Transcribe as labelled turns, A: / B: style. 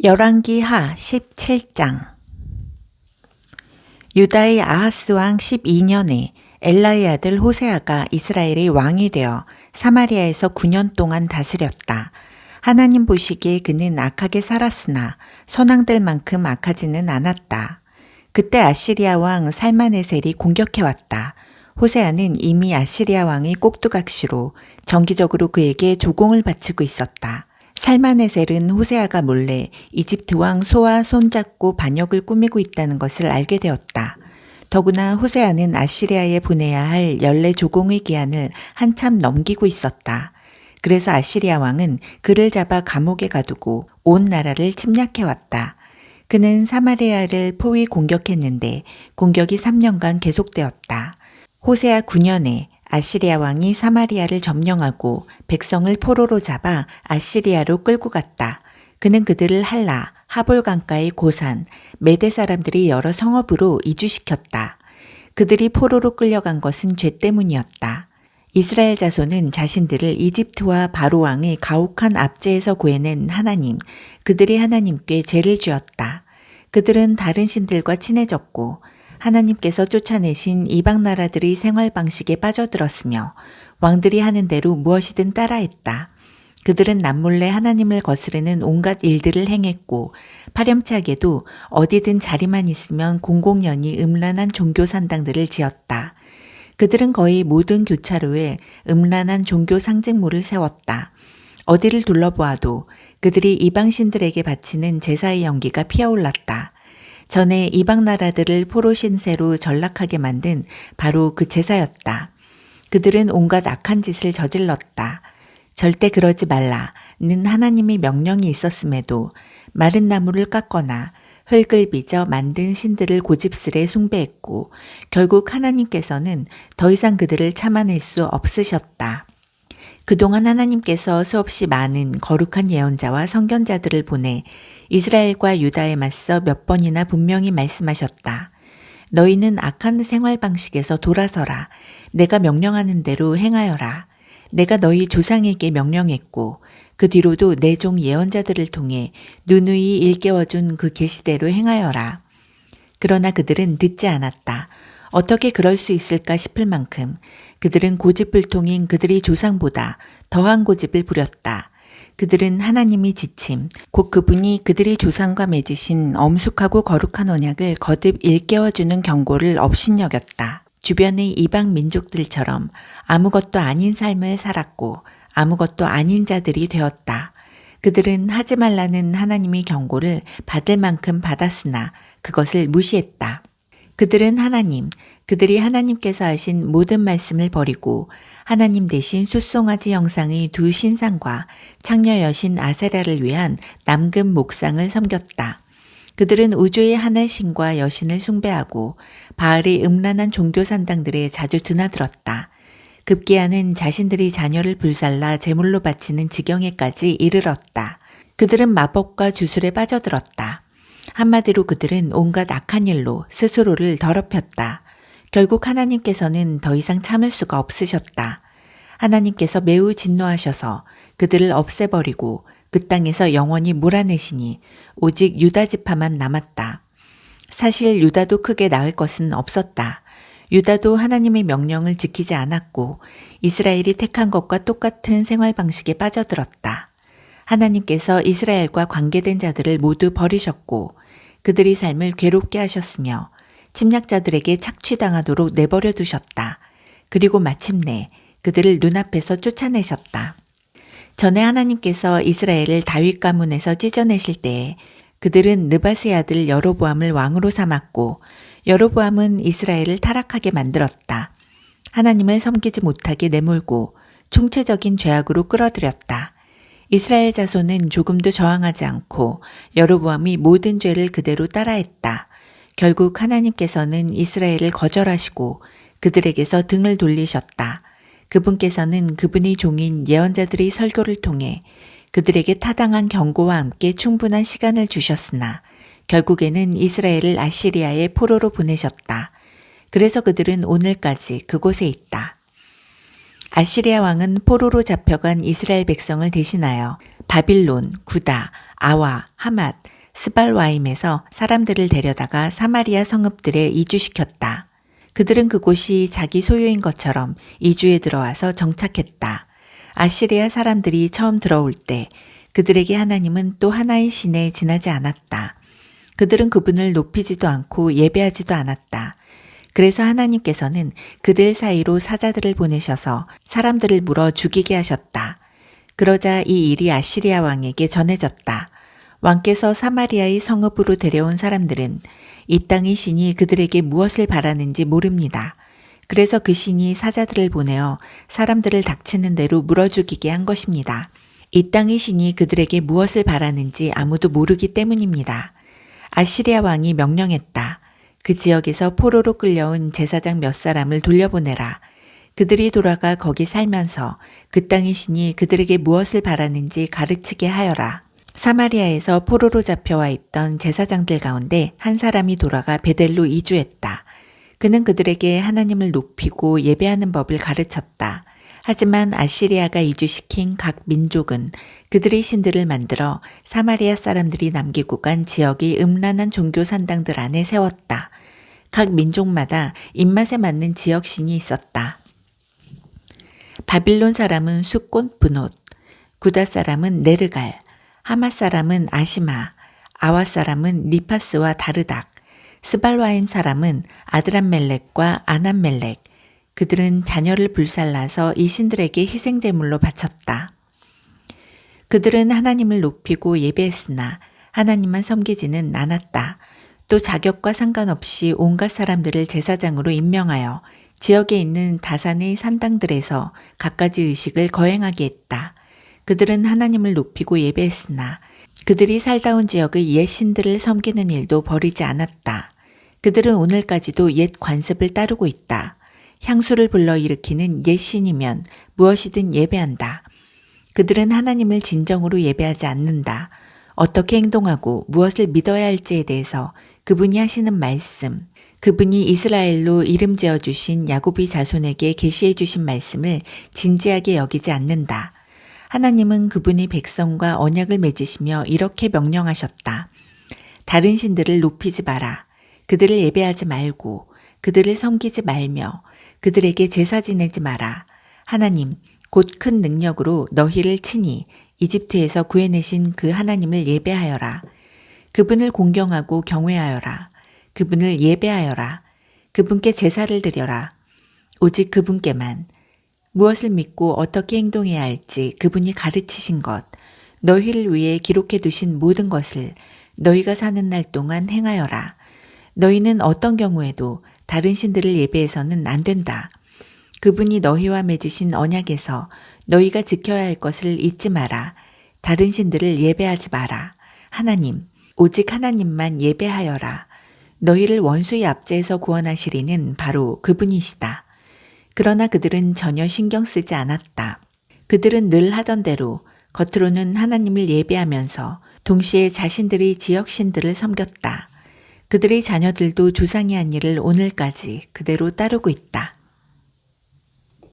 A: 열왕기하 17장. 유다의 아하스 왕 12년에 엘라의 아들 호세아가 이스라엘의 왕이 되어 사마리아에서 9년 동안 다스렸다. 하나님 보시기에 그는 악하게 살았으나 선왕들만큼 악하지는 않았다. 그때 아시리아 왕 살마네셀이 공격해왔다. 호세아는 이미 아시리아 왕의 꼭두각시로 정기적으로 그에게 조공을 바치고 있었다. 살마네셀은 호세아가 몰래 이집트 왕 소와 손잡고 반역을 꾸미고 있다는 것을 알게 되었다. 더구나 호세아는 아시리아에 보내야 할 연례 조공의 기한을 한참 넘기고 있었다. 그래서 아시리아 왕은 그를 잡아 감옥에 가두고 온 나라를 침략해왔다. 그는 사마리아를 포위 공격했는데 공격이 3년간 계속되었다. 호세아 9년에 아시리아 왕이 사마리아를 점령하고 백성을 포로로 잡아 아시리아로 끌고 갔다. 그는 그들을 할라, 하볼 강가의 고산, 메대 사람들이 여러 성읍으로 이주시켰다. 그들이 포로로 끌려간 것은 죄 때문이었다. 이스라엘 자손은 자신들을 이집트와 바로 왕의 가혹한 압제에서 구해낸 하나님, 그들이 하나님께 죄를 지었다. 그들은 다른 신들과 친해졌고 하나님께서 쫓아내신 이방 나라들의 생활 방식에 빠져들었으며 왕들이 하는 대로 무엇이든 따라했다. 그들은 남몰래 하나님을 거스르는 온갖 일들을 행했고 파렴치하게도 어디든 자리만 있으면 공공연히 음란한 종교 산당들을 지었다. 그들은 거의 모든 교차로에 음란한 종교 상징물을 세웠다. 어디를 둘러보아도 그들이 이방신들에게 바치는 제사의 연기가 피어올랐다. 전에 이방 나라들을 포로 신세로 전락하게 만든 바로 그 제사였다. 그들은 온갖 악한 짓을 저질렀다. 절대 그러지 말라는 하나님의 명령이 있었음에도 마른 나무를 깎거나 흙을 빚어 만든 신들을 고집스레 숭배했고 결국 하나님께서는 더 이상 그들을 참아낼 수 없으셨다. 그동안 하나님께서 수없이 많은 거룩한 예언자와 선견자들을 보내 이스라엘과 유다에 맞서 몇 번이나 분명히 말씀하셨다. 너희는 악한 생활 방식에서 돌아서라. 내가 명령하는 대로 행하여라. 내가 너희 조상에게 명령했고 그 뒤로도 내 종 예언자들을 통해 누누이 일깨워준 그 계시대로 행하여라. 그러나 그들은 듣지 않았다. 어떻게 그럴 수 있을까 싶을 만큼 그들은 고집불통인 그들의 조상보다 더한 고집을 부렸다. 그들은 하나님의 지침, 곧 그분이 그들의 조상과 맺으신 엄숙하고 거룩한 언약을 거듭 일깨워주는 경고를 업신여겼다. 주변의 이방 민족들처럼 아무것도 아닌 삶을 살았고 아무것도 아닌 자들이 되었다. 그들은 하지 말라는 하나님의 경고를 받을 만큼 받았으나 그것을 무시했다. 그들은 그들이 하나님께서 하신 모든 말씀을 버리고 하나님 대신 숫송아지 형상의 두 신상과 창녀 여신 아세라를 위한 남금 목상을 섬겼다. 그들은 우주의 하늘신과 여신을 숭배하고 바알의 음란한 종교 산당들에 자주 드나들었다. 급기야는 자신들이 자녀를 불살라 제물로 바치는 지경에까지 이르렀다. 그들은 마법과 주술에 빠져들었다. 한마디로 그들은 온갖 악한 일로 스스로를 더럽혔다. 결국 하나님께서는 더 이상 참을 수가 없으셨다. 하나님께서 매우 진노하셔서 그들을 없애버리고 그 땅에서 영원히 몰아내시니 오직 유다 지파만 남았다. 사실 유다도 크게 나을 것은 없었다. 유다도 하나님의 명령을 지키지 않았고 이스라엘이 택한 것과 똑같은 생활 방식에 빠져들었다. 하나님께서 이스라엘과 관계된 자들을 모두 버리셨고 그들의 삶을 괴롭게 하셨으며 침략자들에게 착취당하도록 내버려 두셨다. 그리고 마침내 그들을 눈앞에서 쫓아내셨다. 전에 하나님께서 이스라엘을 다윗 가문에서 찢어내실 때에 그들은 느밧의 아들 여로보암을 왕으로 삼았고 여로보암은 이스라엘을 타락하게 만들었다. 하나님을 섬기지 못하게 내몰고 총체적인 죄악으로 끌어들였다. 이스라엘 자손은 조금도 저항하지 않고 여로보암이 모든 죄를 그대로 따라했다. 결국 하나님께서는 이스라엘을 거절하시고 그들에게서 등을 돌리셨다. 그분께서는 그분의 종인 예언자들의 설교를 통해 그들에게 타당한 경고와 함께 충분한 시간을 주셨으나 결국에는 이스라엘을 아시리아의 포로로 보내셨다. 그래서 그들은 오늘까지 그곳에 있다. 아시리아 왕은 포로로 잡혀간 이스라엘 백성을 대신하여 바빌론, 구다, 아와, 하맛, 스발와임에서 사람들을 데려다가 사마리아 성읍들에 이주시켰다. 그들은 그곳이 자기 소유인 것처럼 이주에 들어와서 정착했다. 아시리아 사람들이 처음 들어올 때 그들에게 하나님은 또 하나의 신에 지나지 않았다. 그들은 그분을 높이지도 않고 예배하지도 않았다. 그래서 하나님께서는 그들 사이로 사자들을 보내셔서 사람들을 물어 죽이게 하셨다. 그러자 이 일이 아시리아 왕에게 전해졌다. 왕께서 사마리아의 성읍으로 데려온 사람들은 이 땅의 신이 그들에게 무엇을 바라는지 모릅니다. 그래서 그 신이 사자들을 보내어 사람들을 닥치는 대로 물어 죽이게 한 것입니다. 이 땅의 신이 그들에게 무엇을 바라는지 아무도 모르기 때문입니다. 아시리아 왕이 명령했다. 그 지역에서 포로로 끌려온 제사장 몇 사람을 돌려보내라. 그들이 돌아가 거기 살면서 그 땅의 신이 그들에게 무엇을 바라는지 가르치게 하여라. 사마리아에서 포로로 잡혀와 있던 제사장들 가운데 한 사람이 돌아가 베델로 이주했다. 그는 그들에게 하나님을 높이고 예배하는 법을 가르쳤다. 하지만 아시리아가 이주시킨 각 민족은 그들의 신들을 만들어 사마리아 사람들이 남기고 간 지역의 음란한 종교 산당들 안에 세웠다. 각 민족마다 입맛에 맞는 지역 신이 있었다. 바빌론 사람은 숫꽃 브노트, 구다 사람은 네르갈, 하맛 사람은 아시마, 아와 사람은 니파스와 다르닥, 스발와임 사람은 아드람멜렉과 아남멜렉. 그들은 자녀를 불살라서 이 신들에게 희생제물로 바쳤다. 그들은 하나님을 높이고 예배했으나 하나님만 섬기지는 않았다. 또 자격과 상관없이 온갖 사람들을 제사장으로 임명하여 지역에 있는 다산의 산당들에서 갖가지 의식을 거행하게 했다. 그들은 하나님을 높이고 예배했으나 그들이 살다 온 지역의 옛 신들을 섬기는 일도 버리지 않았다. 그들은 오늘까지도 옛 관습을 따르고 있다. 향수를 불러일으키는 옛 신이면 무엇이든 예배한다. 그들은 하나님을 진정으로 예배하지 않는다. 어떻게 행동하고 무엇을 믿어야 할지에 대해서 그분이 하시는 말씀, 그분이 이스라엘로 이름 지어주신 야곱의 자손에게 계시해 주신 말씀을 진지하게 여기지 않는다. 하나님은 그분이 백성과 언약을 맺으시며 이렇게 명령하셨다. 다른 신들을 높이지 마라. 그들을 예배하지 말고 그들을 섬기지 말며 그들에게 제사 지내지 마라. 하나님, 곧 큰 능력으로 너희를 친히 이집트에서 구해내신 그 하나님을 예배하여라. 그분을 공경하고 경외하여라. 그분을 예배하여라. 그분께 제사를 드려라. 오직 그분께만. 무엇을 믿고 어떻게 행동해야 할지 그분이 가르치신 것, 너희를 위해 기록해 두신 모든 것을 너희가 사는 날 동안 행하여라. 너희는 어떤 경우에도 다른 신들을 예배해서는 안 된다. 그분이 너희와 맺으신 언약에서 너희가 지켜야 할 것을 잊지 마라. 다른 신들을 예배하지 마라. 하나님, 오직 하나님만 예배하여라. 너희를 원수의 압제에서 구원하시리는 바로 그분이시다. 그러나 그들은 전혀 신경 쓰지 않았다. 그들은 늘 하던 대로 겉으로는 하나님을 예배하면서 동시에 자신들의 지역 신들을 섬겼다. 그들의 자녀들도 조상이 한 일을 오늘까지 그대로 따르고 있다.